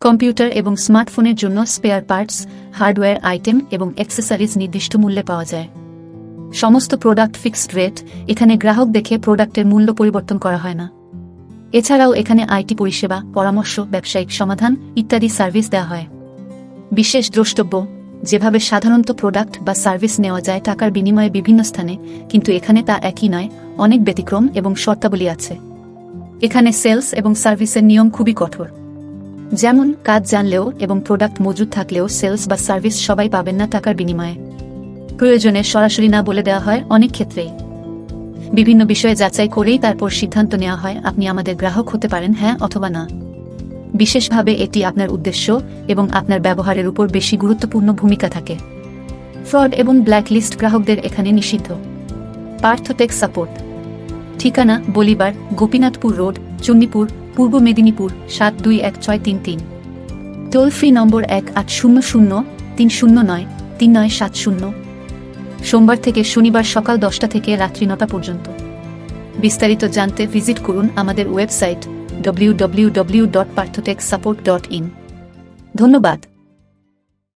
Computer এবং স্মার্টফোনের জন্য স্পেয়ার পার্টস, হার্ডওয়্যার আইটেম এবং অ্যাক্সেসরিজ নির্দিষ্ট মূল্যে পাওয়া যায়। সমস্ত প্রোডাক্ট ফিক্সড রেট, এখানে গ্রাহক দেখে প্রোডাক্টের মূল্য পরিবর্তন করা হয় না। এছাড়াও এখানে আইটি পরিষেবা, পরামর্শ, ব্যবসায়িক সমাধান ইত্যাদি সার্ভিস দেওয়া হয়। বিশেষ দ্রষ্টব্য, যেভাবে সাধারণত প্রোডাক্ট বা সার্ভিস নেওয়া যায় টাকার বিনিময়ে বিভিন্ন স্থানে, কিন্তু এখানে তা একই নয়, অনেক ব্যতিক্রম এবং শর্তাবলী আছে। এখানে সেলস এবং সার্ভিসের নিয়ম খুবই কঠোর। যেমন, কাজ জানলেও এবং প্রোডাক্ট মজুদ থাকলেও সেলস বা সার্ভিস সবাই পাবেন না টাকার বিনিময়ে। প্রয়োজনে সরাসরি না বলে দেওয়া হয় অনেক ক্ষেত্রেই। বিভিন্ন বিষয়ে যাচাই করেই তারপর সিদ্ধান্ত নেওয়া হয় আপনি আমাদের গ্রাহক হতে পারেন, হ্যাঁ অথবা না। বিশেষভাবে এটি আপনার উদ্দেশ্য এবং আপনার ব্যবহারের উপর বেশি গুরুত্বপূর্ণ ভূমিকা থাকে। ফ্রড এবং ব্ল্যাকলিস্ট গ্রাহকদের এখানে নিষিদ্ধ। Partha take support. ঠিকানা: বলিবার, গোপীনাথপুর রোড, চণ্ডীপুর, পূর্ব মেদিনীপুর 721633। Toll free number 1800-309-3970। সোমবার থেকে শনিবার সকাল 10টা থেকে রাত্রি 9টা পর্যন্ত। বিস্তারিত জানতে ভিজিট করুন আমাদের ওয়েবসাইট www.parthatechsupport.in। ধন্যবাদ।